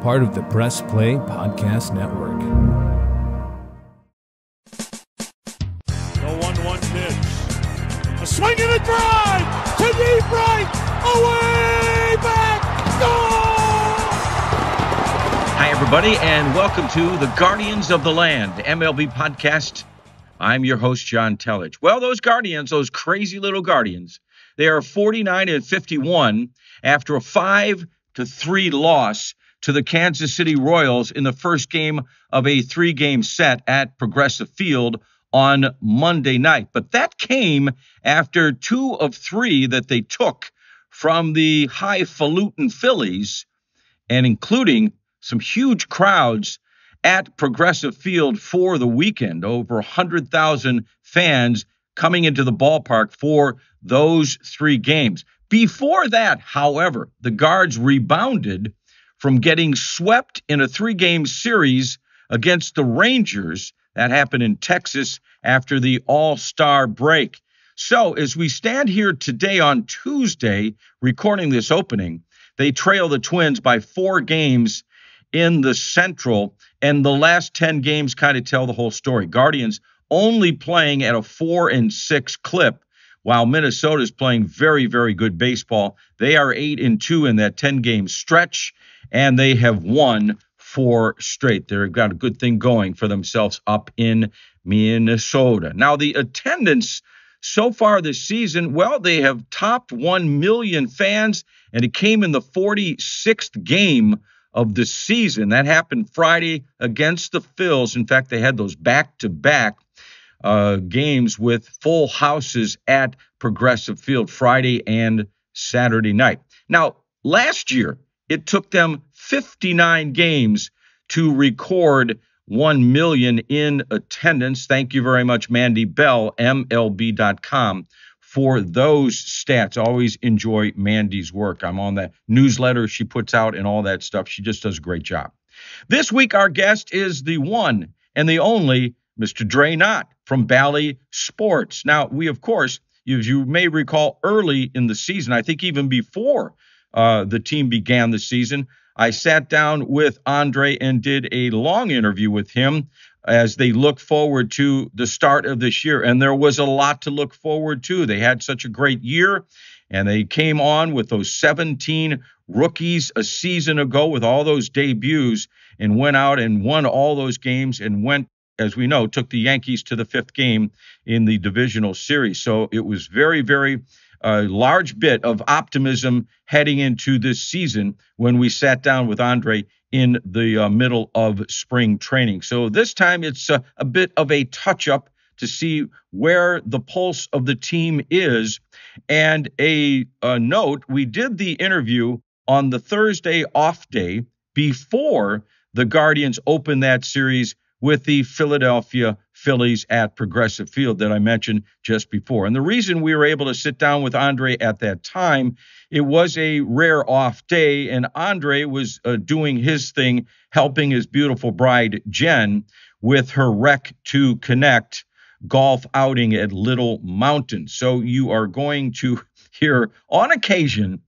part of the Press Play Podcast Network. The 1-1 pitch. A swing and a drive to deep right. Away back. Goal! Hi, everybody, and welcome to the Guardians of the Land MLB podcast. I'm your host, John Telich. Well, those Guardians, those crazy little Guardians, they are 49-51 after a 5-3 loss to the Kansas City Royals in the first game of a 3-game set at Progressive Field on Monday night. But that came after 2 of 3 that they took from the highfalutin Phillies, and including some huge crowds at Progressive Field for the weekend. Over 100,000 fans coming into the ballpark for those 3 games. Before that, however, the Guards rebounded from getting swept in a 3-game series against the Rangers. That happened in Texas after the All-Star break. So as we stand here today on Tuesday, recording this opening, they trail the Twins by 4 games in the Central, and the last 10 games kind of tell the whole story. Guardians only playing at a 4-6 clip, while Minnesota is playing very, very good baseball. They are 8-2 in that 10-game stretch, and they have won 4 straight. They've got a good thing going for themselves up in Minnesota. Now, the attendance so far this season, well, they have topped 1 million fans, and it came in the 46th game of the season. That happened Friday against the Phils. In fact, they had those back-to-back games with full houses at Progressive Field Friday and Saturday night. Now, last year, it took them 59 games to record 1 million in attendance. Thank you very much, Mandy Bell, MLB.com, for those stats. Always enjoy Mandy's work. I'm on that newsletter she puts out and all that stuff. She just does a great job. This week, our guest is the one and the only Mr. Andre Knott from Bally Sports. Now, we, of course, as you may recall, early in the season, I think even before the team began the season, I sat down with Andre and did a long interview with him as they look forward to the start of this year. And there was a lot to look forward to. They had such a great year, and they came on with those 17 rookies a season ago with all those debuts and went out and won all those games and went, as we know, took the Yankees to the 5th game in the divisional series. So it was very, very large bit of optimism heading into this season when we sat down with Andre in the middle of spring training. So this time it's a bit of a touch-up to see where the pulse of the team is. And a note, we did the interview on the Thursday off day before the Guardians opened that series with the Philadelphia Phillies at Progressive Field that I mentioned just before. And the reason we were able to sit down with Andre at that time, it was a rare off day, and Andre was doing his thing, helping his beautiful bride, Jen, with her Rec to Connect golf outing at Little Mountain. So you are going to hear, on occasion,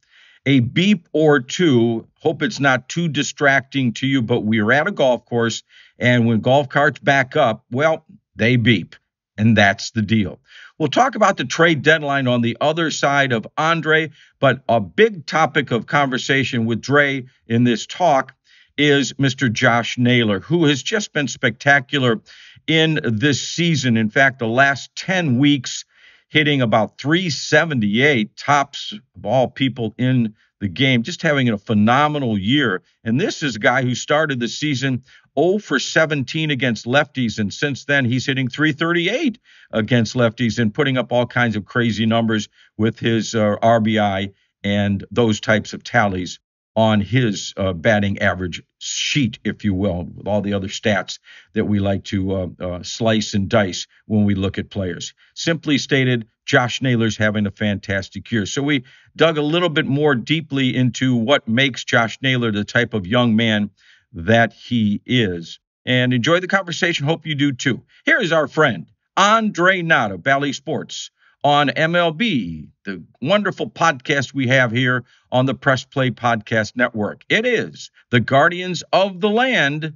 a beep or two. Hope it's not too distracting to you, but we are at a golf course, and when golf carts back up, well, they beep, and that's the deal. We'll talk about the trade deadline on the other side of Andre, but a big topic of conversation with Dre in this talk is Mr. Josh Naylor, who has just been spectacular in this season. In fact, the last 10 weeks, hitting about 378, tops of all people in the game, just having a phenomenal year. And this is a guy who started the season 0 for 17 against lefties, and since then he's hitting 338 against lefties and putting up all kinds of crazy numbers with his RBI and those types of tallies on his batting average sheet, if you will, with all the other stats that we like to slice and dice when we look at players. Simply stated, Josh Naylor's having a fantastic year. So we dug a little bit more deeply into what makes Josh Naylor the type of young man that he is. And enjoy the conversation. Hope you do too. Here is our friend, Andre Knott of Bally Sports on MLB, the wonderful podcast we have here on the Press Play Podcast Network. It is the Guardians of the Land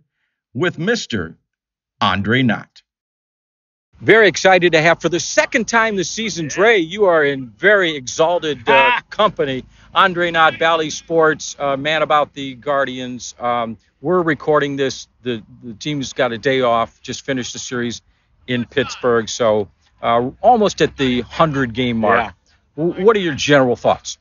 with Mr. Andre Knott. Very excited to have for the second time this season, Dre. You are in very exalted company. Andre Knott, Bally Sports, man about the Guardians. We're recording this. The team's got a day off, just finished the series in Pittsburgh. So almost at the 100-game mark. Yeah. What are your general thoughts?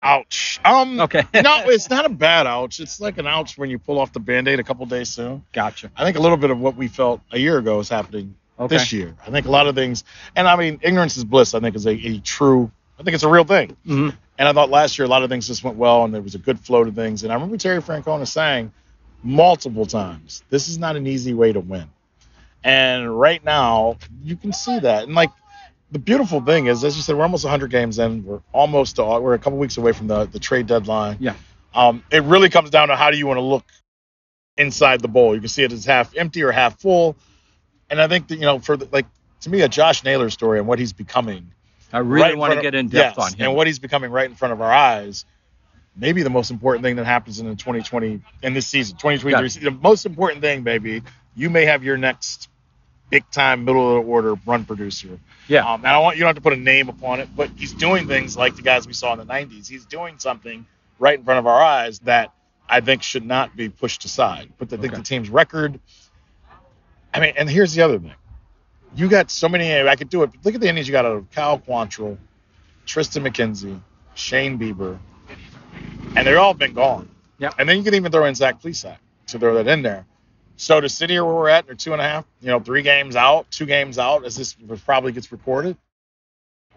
Ouch. Okay. No, it's not a bad ouch. It's like an ouch when you pull off the Band-Aid a couple days soon. Gotcha. I think a little bit of what we felt a year ago is happening this year. I think a lot of things, and I mean, ignorance is bliss, I think is a true, I think it's a real thing. Mm-hmm. And I thought last year a lot of things just went well and there was a good flow to things. And I remember Terry Francona saying multiple times, this is not an easy way to win. And right now, you can see that. And like, the beautiful thing is, as you said, we're almost 100 games in. We're a couple weeks away from the trade deadline. Yeah. It really comes down to how do you want to look inside the bowl. You can see it as half empty or half full. And I think that, to me, a Josh Naylor story and what he's becoming. I really want to get in depth on him. And what he's becoming right in front of our eyes. Maybe the most important thing that happens in this season, 2023. The most important thing, baby, you may have your next big-time, middle-of-the-order run producer. Yeah. And you don't have to put a name upon it, but he's doing things like the guys we saw in the 90s. He's doing something right in front of our eyes that I think should not be pushed aside. But I think the team's record, I mean, and here's the other thing. You got so many, I could do it. Look at the innings you got out of Kyle Quantrill, Tristan McKenzie, Shane Bieber, and they've all been gone. Yeah. And then you can even throw in Zach Plesac to throw that in there. So to sit here where we're at, they're 2.5, 3 games out, 2 games out, as this probably gets recorded.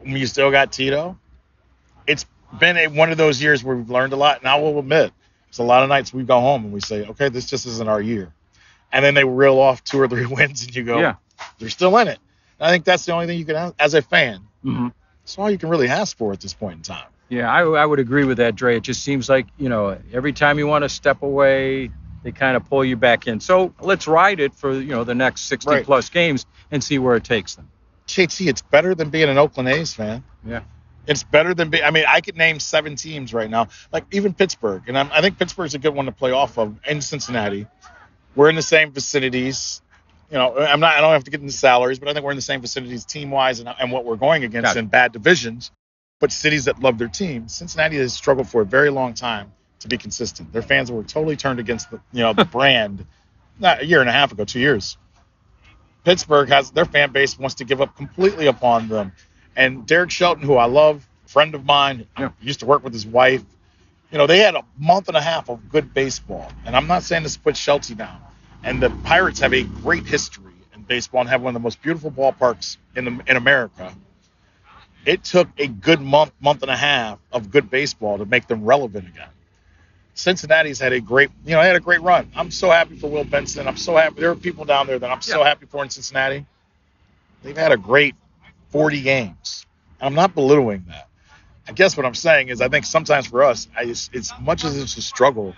You still got Tito. It's been one of those years where we've learned a lot. And I will admit, there's a lot of nights we go home and we say, okay, this just isn't our year. And then they reel off 2 or 3 wins and you go, they're still in it. And I think that's the only thing you can ask as a fan. Mm-hmm. That's all you can really ask for at this point in time. Yeah, I would agree with that, Dre. It just seems like, every time you want to step away, they kind of pull you back in. So let's ride it for, the next 60-plus games and see where it takes them. JT, it's better than being an Oakland A's fan. Yeah. It's better than I could name 7 teams right now, like even Pittsburgh. And I think Pittsburgh's a good one to play off of, and Cincinnati. We're in the same vicinities. I don't have to get into salaries, but I think we're in the same vicinities team-wise and what we're going against in bad divisions. But cities that love their team. Cincinnati has struggled for a very long time to be consistent. Their fans were totally turned against the brand not a year and a half ago, 2 years. Pittsburgh their fan base wants to give up completely upon them. And Derek Shelton, who I love, a friend of mine, used to work with his wife. They had a month and a half of good baseball. And I'm not saying this to put Shelty down. And the Pirates have a great history in baseball and have one of the most beautiful ballparks in America. It took a good month and a half of good baseball to make them relevant again. Cincinnati's had a great run. I'm so happy for Will Benson. I'm so happy. There are people down there that I'm so happy for in Cincinnati. They've had a great 40 games. I'm not belittling that. I guess what I'm saying is I think sometimes for us, as much as it's a struggle,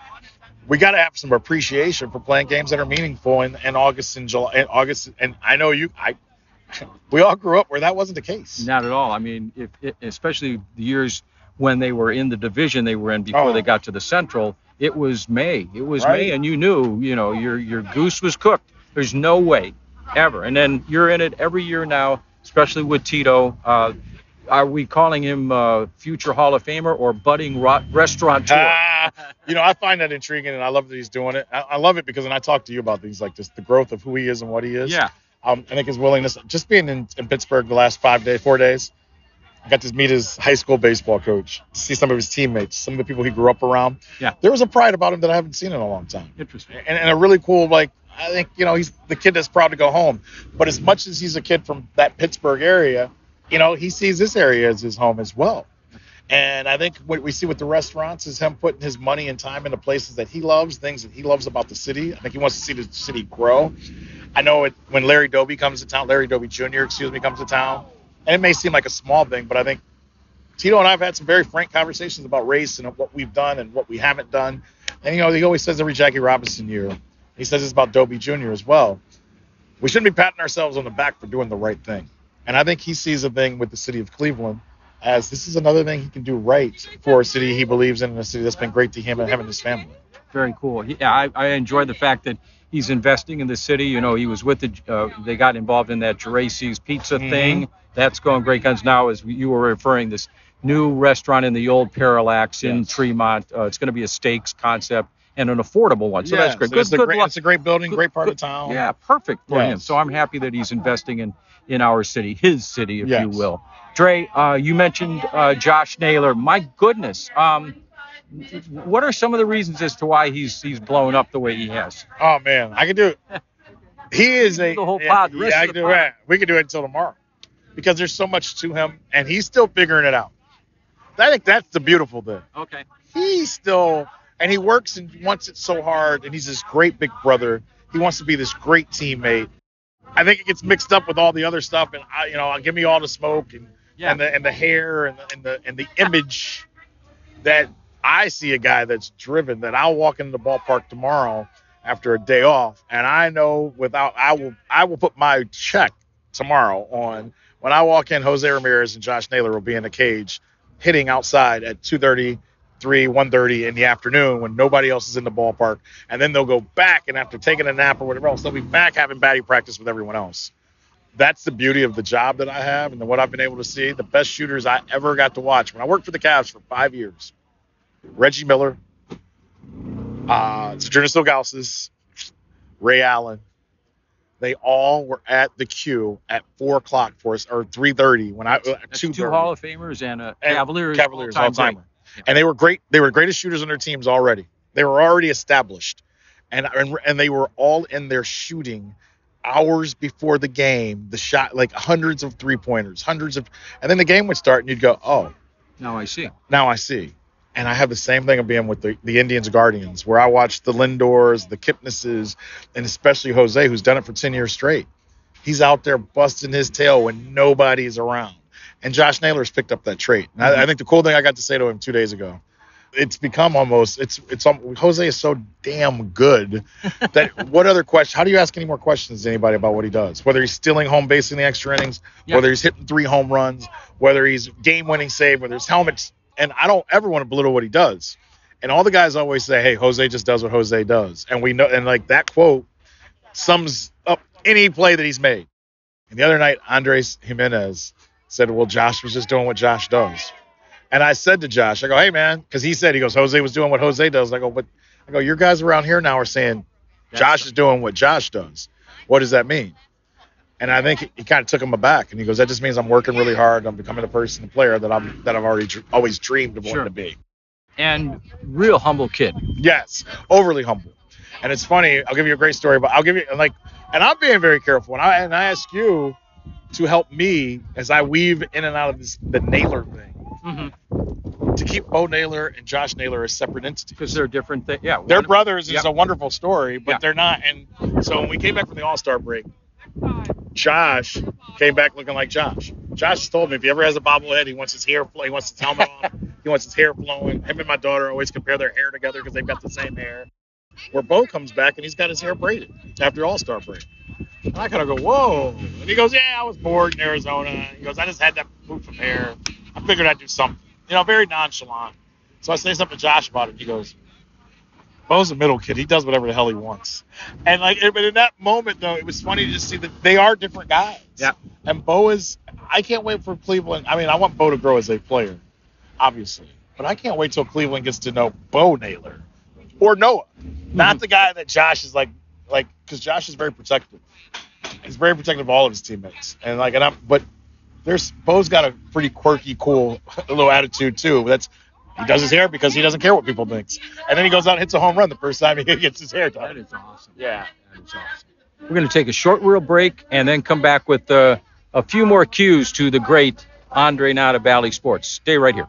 we got to have some appreciation for playing games that are meaningful in August and July. And I know we all grew up where that wasn't the case. Not at all. I mean, especially the years when they were in the division they were in before they got to the Central, it was May. It was May, and you knew, your goose was cooked. There's no way, ever. And then you're in it every year now, especially with Tito. Are we calling him future Hall of Famer or budding restaurateur? I find that intriguing, and I love that he's doing it. I love it because when I talk to you about things like this, the growth of who he is and what he is. Yeah. I think his willingness, just being in Pittsburgh the last 4 days, I got to meet his high school baseball coach, see some of his teammates, some of the people he grew up around. Yeah. There was a pride about him that I haven't seen in a long time. Interesting. And a really cool, I think, he's the kid that's proud to go home. But as much as he's a kid from that Pittsburgh area, he sees this area as his home as well. And I think what we see with the restaurants is him putting his money and time into places that he loves, things that he loves about the city. I think he wants to see the city grow. I know when Larry Doby Jr. comes to town, and it may seem like a small thing, but I think Tito and I have had some very frank conversations about race and what we've done and what we haven't done. And, he always says every Jackie Robinson year, he says it's about Doby Jr. as well. We shouldn't be patting ourselves on the back for doing the right thing. And I think he sees a thing with the city of Cleveland as this is another thing he can do right for a city he believes in, and a city that's been great to him and having his family. Very cool. Yeah, I enjoy the fact that he's investing in the city. You know, he was with they got involved in that Geraci's pizza thing. That's going great guns now, as you were referring, this new restaurant in the old Parallax in Tremont. It's going to be a steaks concept and an affordable one. So that's great. So it's a great building, great part of town. Yeah, perfect for him. So I'm happy that he's investing in our city, his city, if you will. Dre, you mentioned Josh Naylor. My goodness. What are some of the reasons as to why he's blown up the way he has? Oh, man, I can do it. He is the whole pod. I can do it. We can do it until tomorrow because there's so much to him, and he's still figuring it out. I think that's the beautiful thing. Okay. He's still, and he works and wants it so hard, and he's this great big brother. He wants to be this great teammate. I think it gets mixed up with all the other stuff, and I'll give me all the smoke and the hair and the image that I see a guy that's driven, that I'll walk into the ballpark tomorrow after a day off, and I know I will put my check tomorrow on when I walk in, Jose Ramirez and Josh Naylor will be in the cage hitting outside at 2:30, 1:30 in the afternoon when nobody else is in the ballpark, and then they'll go back, and after taking a nap or whatever else, they'll be back having batting practice with everyone else. That's the beauty of the job that I have and what I've been able to see. The best shooters I ever got to watch when I worked for the Cavs for 5 years. Reggie Miller, Saturnis Nogales, Ray Allen. They all were at the queue at 4 o'clock for us, or 3:30 when I 2:30. Two Hall of Famers and a Cavaliers all-timer. And they were great. They were the greatest shooters on their teams already. They were already established, and they were all in there shooting hours before the game. The shot, like hundreds of 3-pointers, and then the game would start, and you'd go, "Oh, now I see." And I have the same thing of being with the Indians Guardians, where I watch the Lindors, the Kipnises, and especially Jose, who's done it for 10 years straight. He's out there busting his tail when nobody's around. And Josh Naylor's picked up that trait. And I think the cool thing I got to say to him 2 days ago, it's become almost, Jose is so damn good that what other question, how do you ask any more questions to anybody about what he does? Whether he's stealing home base in the extra innings, whether he's hitting 3 home runs, whether he's game-winning save, whether it's helmets. And I don't ever want to belittle what he does. And all the guys always say, hey, Jose just does what Jose does. And we know, and like that quote sums up any play that he's made. And the other night, Andres Jimenez said, well, Josh was just doing what Josh does. And I said to Josh, I go, hey, man, because he goes, Jose was doing what Jose does. I go, your guys around here now are saying Josh is doing what Josh does. What does that mean? And I think he kind of took him aback, and he goes, "That just means I'm working really hard. I'm becoming a person, a player that I've always dreamed of wanting to be." And real humble kid. Yes, overly humble. And it's funny. I'll give you a great story, but I'll give you and I'm being very careful. And I ask you to help me as I weave in and out of the Naylor thing, to keep Bo Naylor and Josh Naylor as separate entities because they're different things. Yeah, they're brothers. It's a wonderful story, but they're not. And so when we came back from the All-Star break, Josh came back looking like Josh. Josh has told me if he ever has a bobblehead, he wants his hair, he wants his helmet on, he wants his hair flowing. Him and my daughter always compare their hair together because they've got the same hair. Where Bo comes back and he's got his hair braided after All-Star break. And I kind of go, whoa. And he goes, yeah, I was bored in Arizona. He goes, I just had that poof of hair. I figured I'd do something. Very nonchalant. So I say something to Josh about it. And he goes, Bo's a middle kid. He does whatever the hell he wants. And but in that moment, though, it was funny to just see that they are different guys. Yeah. And I can't wait for Cleveland. I mean, I want Bo to grow as a player, obviously. But I can't wait till Cleveland gets to know Bo Naylor or Noah. Not the guy that Josh is because Josh is very protective. He's very protective of all of his teammates. And but Bo's got a pretty quirky, cool little attitude too. He does his hair because he doesn't care what people think. And then he goes out and hits a home run the first time he gets his hair done. That is awesome. Yeah. That is awesome. We're going to take a short real break and then come back with a few more cues to the great Andre Knott of Bally Sports. Stay right here.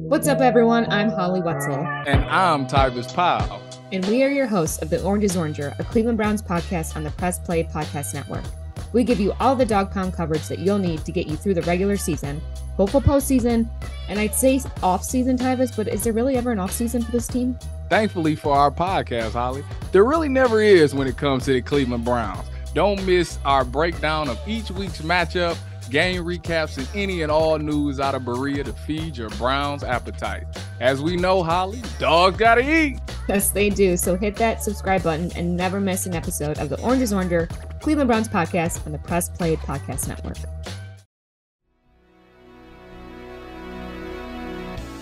What's up, everyone? I'm Holly Wetzel. And I'm Tybus Powell. And we are your hosts of The Orange is Oranger, a Cleveland Browns podcast on the Press Play Podcast Network. We give you all the dog pound coverage that you'll need to get you through the regular season, hopeful postseason, and I'd say off-season, Tyvis, but is there really ever an off-season for this team? Thankfully for our podcast, Holly, there really never is when it comes to the Cleveland Browns. Don't miss our breakdown of each week's matchup, game recaps, and any and all news out of Berea to feed your Browns appetite. As we know, Holly, dogs gotta eat. Yes, they do. So hit that subscribe button and never miss an episode of the Orange is Oranger, Cleveland Browns podcast on the Press Play Podcast Network.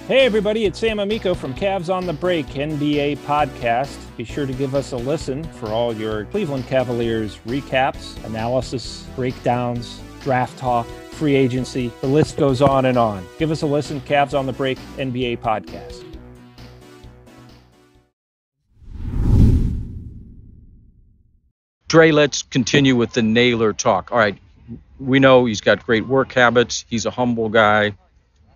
Hey everybody, it's Sam Amico from Cavs on the Break NBA podcast. Be sure to give us a listen for all your Cleveland Cavaliers recaps, analysis, breakdowns, draft talk, free agency. The list goes on and on. Give us a listen, Cavs on the Break NBA podcast. Dre, let's continue with the Naylor talk. All right, we know he's got great work habits. He's a humble guy.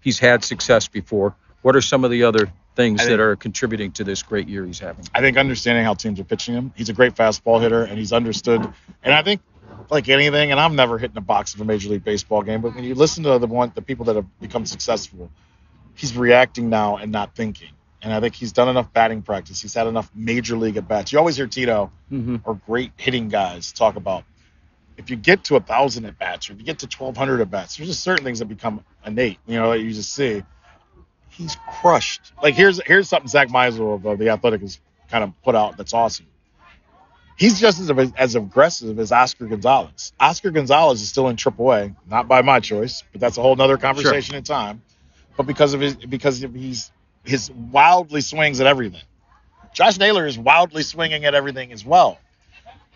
He's had success before. What are some of the other things that are contributing to this great year he's having? I think understanding how teams are pitching him. He's a great fastball hitter, and he's understood. And I think, like anything, and I'm never hitting a box of a Major League Baseball game, but when you listen to the people that have become successful, he's reacting now and not thinking. And I think he's done enough batting practice. He's had enough Major League at-bats. You always hear Tito or great hitting guys talk about, if you get to 1,000 at-bats or if you get to 1,200 at-bats, there's just certain things that become innate, that you just see. He's crushed. Like, here's something Zach Meisel of The Athletic has kind of put out that's awesome. He's just as aggressive as Oscar Gonzalez. Oscar Gonzalez is still in AAA, not by my choice, but that's a whole nother conversation in time. But because of his wildly swings at everything. Josh Naylor is wildly swinging at everything as well.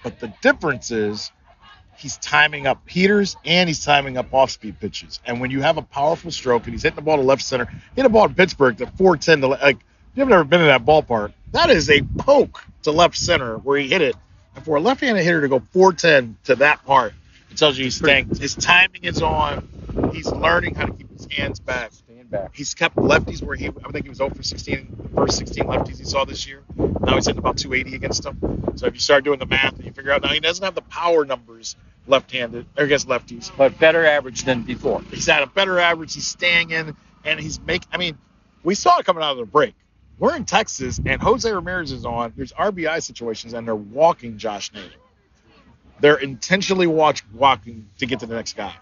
But the difference is he's timing up heaters and he's timing up off-speed pitches. And when you have a powerful stroke and he's hitting the ball to left center, hit a ball in Pittsburgh at 410 you've never been in that ballpark. That is a poke to left center where he hit it. And for a left-handed hitter to go 410 to that part, it tells you he's staying. His timing is on. He's learning how to keep his hands back. He's kept lefties where I think he was 0 for 16, the first 16 lefties he saw this year. Now he's hitting about 280 against them. So if you start doing the math and you figure out now he doesn't have the power numbers left-handed or against lefties. But better average than before. He's at a better average. He's staying in, and we saw it coming out of the break. We're in Texas, and Jose Ramirez is on. There's RBI situations, and they're walking Josh Naylor. They're intentionally walking to get to the next guy.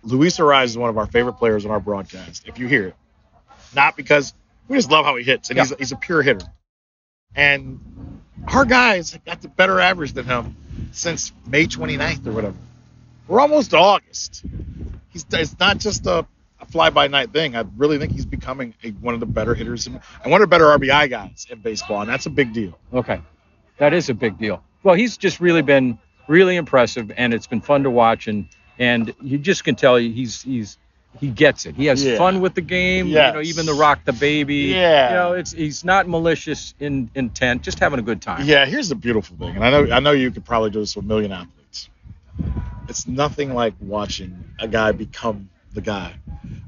Luis Ariz is one of our favorite players on our broadcast, if you hear it. Not because we just love how he hits, and he's a pure hitter. And our guys got the better average than him since May 29th or whatever. We're almost to August. It's not just a fly-by-night thing. I really think he's becoming one of the better hitters and one of the better RBI guys in baseball, and that's a big deal. Okay, that is a big deal. Well, he's just really been really impressive, and it's been fun to watch, and you just can tell he gets it. He has fun with the game. Yes. Even the rock the baby. Yeah. He's not malicious in intent, just having a good time. Yeah, here's the beautiful thing, and I know you could probably do this with a million athletes. It's nothing like watching a guy become the guy.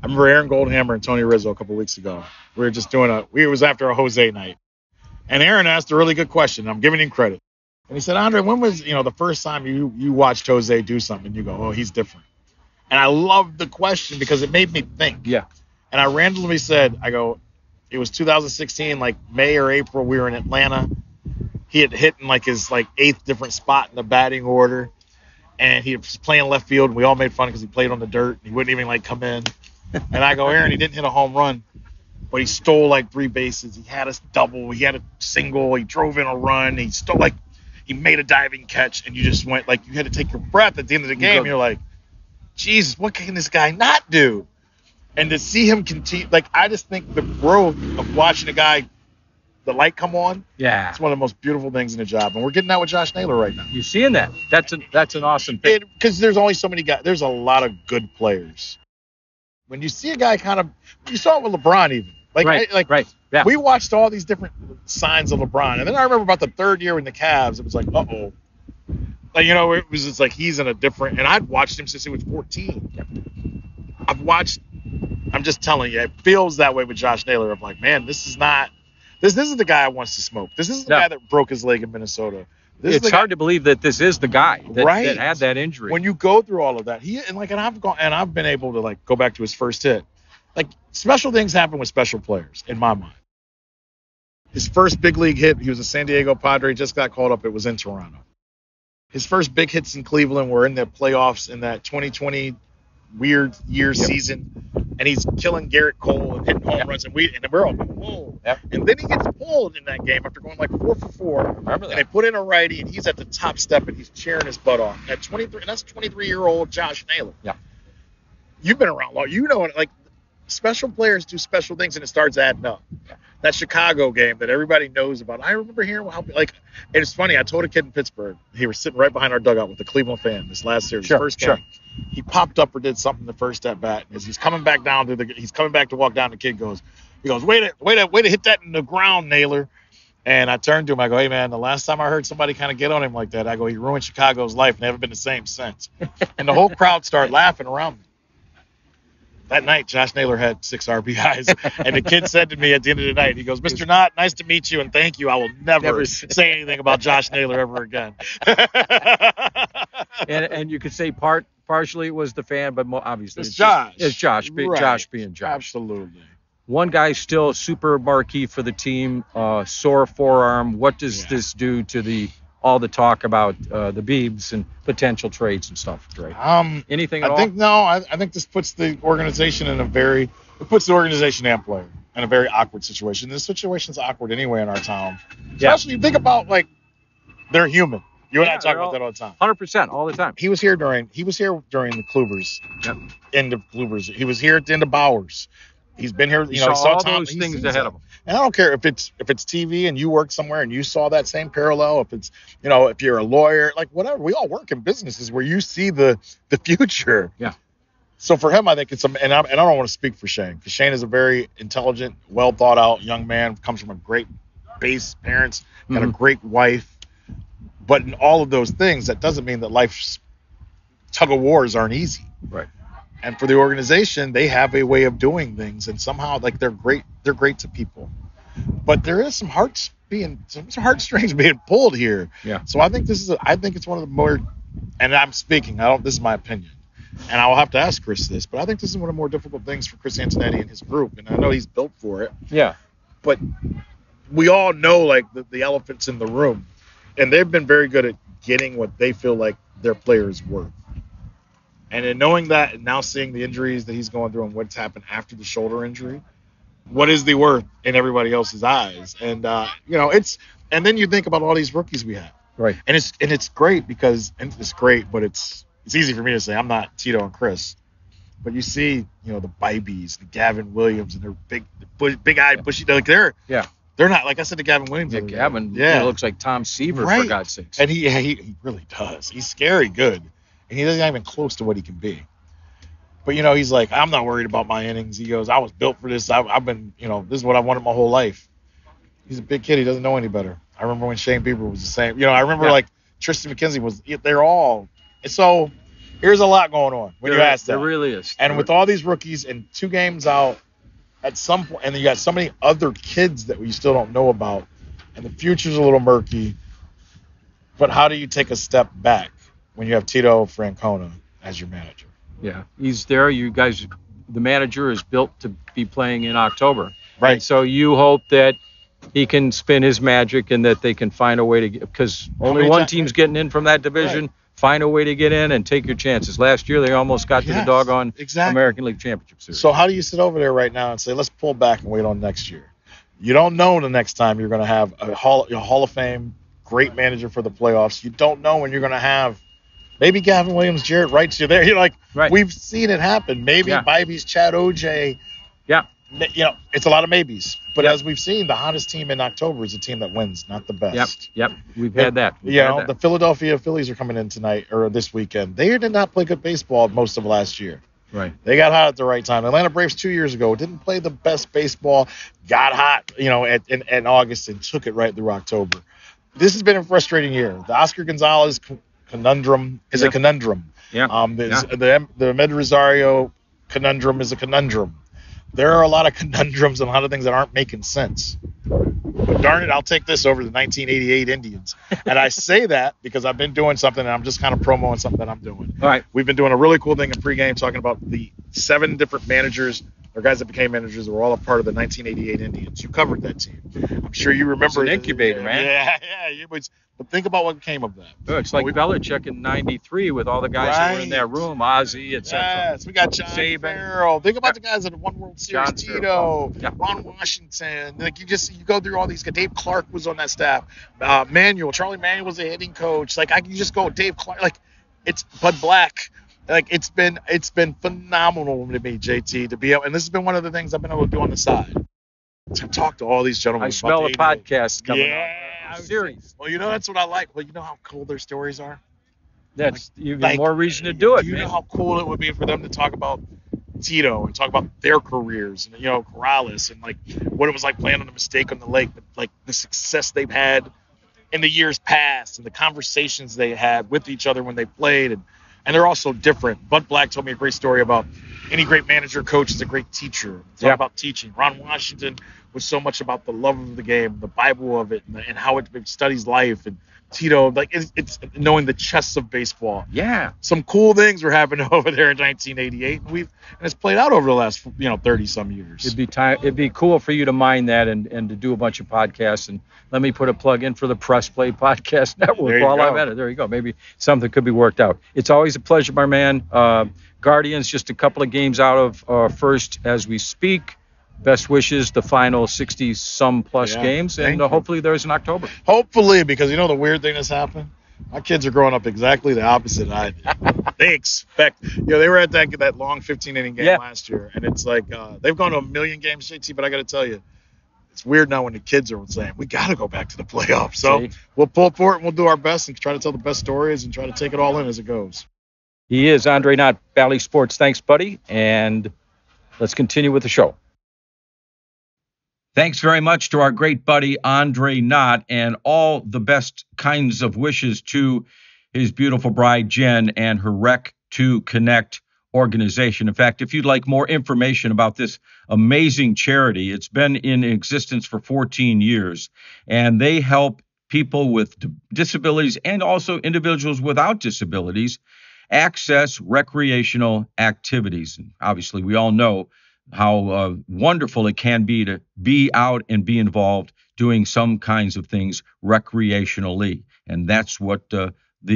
I remember Aaron Goldhammer and Tony Rizzo a couple of weeks ago. We were just doing it was after a Jose night. And Aaron asked a really good question. I'm giving him credit. And he said, Andre, when was, the first time you watched Jose do something and you go, oh, he's different? And I loved the question because it made me think. Yeah. And I randomly said, it was 2016, like May or April, we were in Atlanta. He had hit in his 8th different spot in the batting order. And he was playing left field, and we all made fun because he played on the dirt. He wouldn't even come in. And I go, Aaron, he didn't hit a home run, but he stole 3 bases. He had a double. He had a single. He drove in a run. He stole he made a diving catch, and you just went you had to take your breath at the end of the game. You're like, Jesus, what can this guy not do? And to see him continue, I just think the growth of watching a guy, the light come on. Yeah, it's one of the most beautiful things in the job, and we're getting that with Josh Naylor right now. You're seeing that? That's an awesome thing. Because there's only so many guys. There's a lot of good players. When you see a guy you saw it with LeBron even. Right. Yeah. We watched all these different signs of LeBron, and then I remember about the 3rd year in the Cavs, it was uh-oh. It was just he's in a different. And I'd watched him since he was 14. I'm just telling you, it feels that way with Josh Naylor. Of man, this isn't the guy I wants to smoke. This isn't the guy that broke his leg in Minnesota. It's hard to believe that this is the guy that had that injury. When you go through all of that, I've been able to go back to his first hit. Special things happen with special players in my mind. His first big league hit, he was a San Diego Padre, just got called up. It was in Toronto. His first big hits in Cleveland were in the playoffs in that 2020 weird year season, and he's killing Garrett Cole and hitting home runs, and we're all going, whoa. Yep. And then he gets pulled in that game after going like 4 for 4. Remember that? And they put in a righty, and he's at the top step, and he's cheering his butt off. At 23, and that's 23-year-old Josh Naylor. Yeah. You've been around long. You know, like, special players do special things, and it starts adding up. Yeah. That Chicago game that everybody knows about. I remember hearing how, like, and it's funny. I told a kid in Pittsburgh, he was sitting right behind our dugout with the Cleveland fan this last series, first game. He popped up or did something the first at bat. As he's coming back to walk down, the kid goes, way to hit that in the ground, Naylor. And I turned to him, I go, hey man, the last time I heard somebody kind of get on him like that, I go, he ruined Chicago's life, never been the same since. And the whole crowd started laughing around me. That night, Josh Naylor had 6 RBIs, and the kid said to me at the end of the night, he goes, Mr. Knott, nice to meet you, and thank you. I will never say anything about Josh Naylor ever again. and you could say partially it was the fan, but more obviously it's Josh. It's Josh, Right. Josh being Josh. Absolutely. One guy still super marquee for the team, sore forearm. What does this do to all the talk about the Beebs and potential trades and stuff, Dre? Anything at all? I think this puts the organization and player in a very awkward situation. This situation's awkward anyway in our town. Especially you think about, like, they're human. You and I talk about that all the time. 100% all the time. He was here during the Klubers. Yep. End of Klubers. He was here at the end of Bowers. He's been here. He saw all those things ahead of him. And I don't care if it's TV and you work somewhere and you saw that same parallel. If it's, if you're a lawyer, like whatever, we all work in businesses where you see the future. Yeah. So for him, I think it's and I don't want to speak for Shane, because Shane is a very intelligent, well thought out young man, comes from a great base parents, got a great wife. But in all of those things, that doesn't mean that life's tug of wars aren't easy. Right. And for the organization, they have a way of doing things, and somehow, like, they're great to people. But there is some heartstrings being pulled here. Yeah. So I think it's one of the more, and I'm speaking, this is my opinion, and I'll have to ask Chris this, but I think this is one of the more difficult things for Chris Antonetti and his group, and I know he's built for it. Yeah. But we all know, like, the elephants in the room, and they've been very good at getting what they feel like their players worth. And in knowing that, and now seeing the injuries that he's going through and what's happened after the shoulder injury, what is the worth in everybody else's eyes? And and then you think about all these rookies we have, right? And it's great but it's easy for me to say I'm not Tito and Chris, but you see, the Bibees, the Gavin Williams, and they're big-eyed, bushy. Like they're not, like I said to Gavin Williams. Yeah, Gavin looks like Tom Seaver, for God's sakes. And he really does. He's scary good. And he doesn't even close to what he can be. But, he's like, I'm not worried about my innings. He goes, I was built for this. I've been, this is what I wanted my whole life. He's a big kid. He doesn't know any better. I remember when Shane Bieber was the same. I remember, like, Tristan McKenzie was, they're all. So here's a lot going on when you ask that. There really is. And with all these rookies and 2 games out at some point, and then you got so many other kids that we still don't know about, and the future's a little murky. But how do you take a step back when you have Tito Francona as your manager? Yeah, he's there. You guys, the manager is built to be playing in October. Right. And so you hope that he can spin his magic and that they can find a way to get, because only one team's getting in from that division. Right. Find a way to get in and take your chances. Last year, they almost got to the doggone American League Championship Series. So how do you sit over there right now and say, let's pull back and wait on next year? You don't know the next time you're going to have a Hall of Fame great manager for the playoffs. You don't know when you're going to have maybe Gavin Williams, Jarrett Wright's you there. You're like, we've seen it happen. Maybe Bibey's Chad OJ. Yeah. It's a lot of maybes. But as we've seen, the hottest team in October is a team that wins, not the best. Yep. We've had that. The Philadelphia Phillies are coming in tonight or this weekend. They did not play good baseball most of last year. Right. They got hot at the right time. Atlanta Braves 2 years ago didn't play the best baseball, got hot, in August and took it right through October. This has been a frustrating year. The Oscar Gonzalez conundrum is a conundrum. Yeah. The Med Rosario conundrum is a conundrum. There are a lot of conundrums and a lot of things that aren't making sense. But darn it, I'll take this over the 1988 Indians. And I say that because I've been doing something and I'm just kind of promoting something that I'm doing. All right. We've been doing a really cool thing in pregame talking about the 7 different managers or guys that became managers were all a part of the 1988 Indians. You covered that team. I'm sure you remember. It's an incubator, man. Yeah. But think about what came of that. It's like Belichick in '93 with all the guys that were in that room, Ozzie, etc. Yes, we got John Farrell. Think about the guys that won World Series. Tito, Ron Washington. Like you go through all these. Dave Clark was on that staff. Charlie Manuel was a hitting coach. Like you just go Dave Clark. Like it's Bud Black. Like it's been phenomenal to me, JT, to be able. And this has been one of the things I've been able to do on the side. To talk to all these gentlemen. I smell a podcast coming up. Series. Well, that's what I like. Well, you know how cool their stories are? That's even more reason to do it, You man. know how cool it would be for them to talk about Tito and talk about their careers and, Corrales and, like, what it was like playing on a mistake on the lake, but, like, the success they've had in the years past and the conversations they had with each other when they played. And they're also different. Bud Black told me a great story about any great manager, coach is a great teacher. It's all about teaching. Ron Washington was so much about the love of the game, the Bible of it, and how it studies life. And Tito, like it's knowing the chess of baseball. Yeah, some cool things were happening over there in 1988, and it's played out over the last 30 some years. It'd be cool for you to mine that and to do a bunch of podcasts. And let me put a plug in for the Press Play Podcast Network while I'm at it. There you go. Maybe something could be worked out. It's always a pleasure, my man. Guardians just a couple of games out of first as we speak. Best wishes, the final 60-some plus games, and hopefully there's an October. Hopefully, because the weird thing that's happened? My kids are growing up exactly the opposite I did. They expect, they were at that long 15-inning game last year, and it's like they've gone to 1 million games, JT, but I got to tell you, it's weird now when the kids are saying, we got to go back to the playoffs. So we'll pull for it, and we'll do our best and try to tell the best stories and try to take it all in as it goes. He is Andre Knott, Bally Sports. Thanks, buddy, and let's continue with the show. Thanks very much to our great buddy Andre Knott, and all the best kinds of wishes to his beautiful bride Jen and her Rec to Connect organization. In fact, if you'd like more information about this amazing charity, it's been in existence for 14 years, and they help people with disabilities and also individuals without disabilities access recreational activities. And obviously, we all know how wonderful it can be to be out and be involved doing some kinds of things recreationally. And that's what the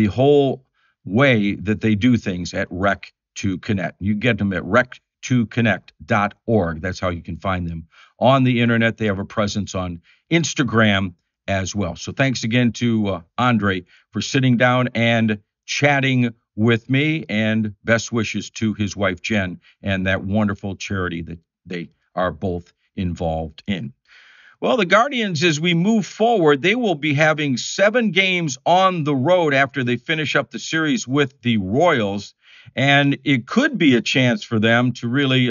whole way that they do things at Rec to Connect. You get them at rec2connect.org. That's how you can find them on the internet. They have a presence on Instagram as well. So thanks again to Andre for sitting down and chatting with me, and best wishes to his wife Jen and that wonderful charity that they are both involved in. Well, the Guardians, as we move forward, they will be having 7 games on the road after they finish up the series with the Royals, and it could be a chance for them to really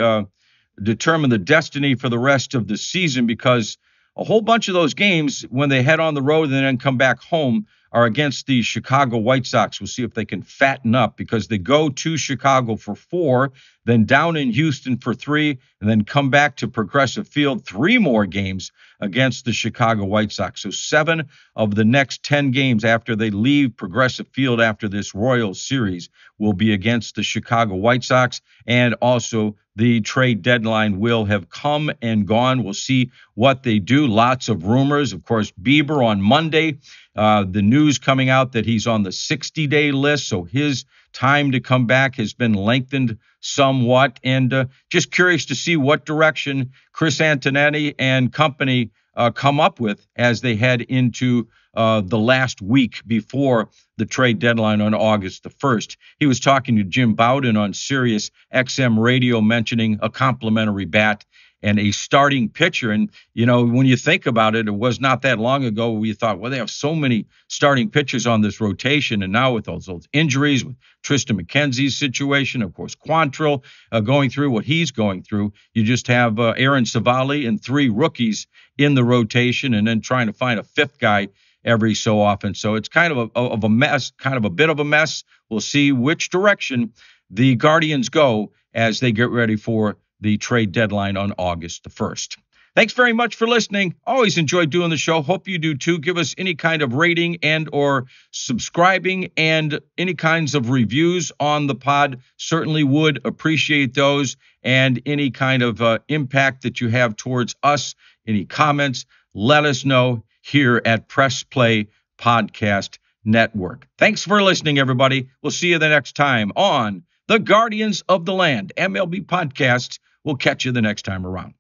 determine the destiny for the rest of the season, because a whole bunch of those games, when they head on the road and then come back home, are against the Chicago White Sox. We'll see if they can fatten up, because they go to Chicago for 4, then down in Houston for 3, and then come back to Progressive Field, 3 more games against the Chicago White Sox. So 7 of the next 10 games after they leave Progressive Field after this Royals series will be against the Chicago White Sox. And also the trade deadline will have come and gone. We'll see what they do. Lots of rumors. Of course, Bieber on Monday, the news coming out that he's on the 60-day list, so his time to come back has been lengthened somewhat. And just curious to see what direction Chris Antonetti and company come up with as they head into the last week before the trade deadline on August the 1st. He was talking to Jim Bowden on Sirius XM radio, mentioning a complimentary bat and a starting pitcher. And, when you think about it, it was not that long ago we thought, well, they have so many starting pitchers on this rotation. And now with those injuries, with Tristan McKenzie's situation, of course, Quantrill going through what he's going through, you just have Aaron Savali and 3 rookies in the rotation, and then trying to find a 5th guy every so often. So it's kind of a mess, kind of a bit of a mess. We'll see which direction the Guardians go as they get ready for the trade deadline on August the 1st. Thanks very much for listening. Always enjoy doing the show. Hope you do too. Give us any kind of rating and or subscribing and any kinds of reviews on the pod. Certainly would appreciate those, and any kind of impact that you have towards us. Any comments, let us know here at Press Play Podcast Network. Thanks for listening, everybody. We'll see you the next time on the Guardians of the Land MLB Podcast. We'll catch you the next time around.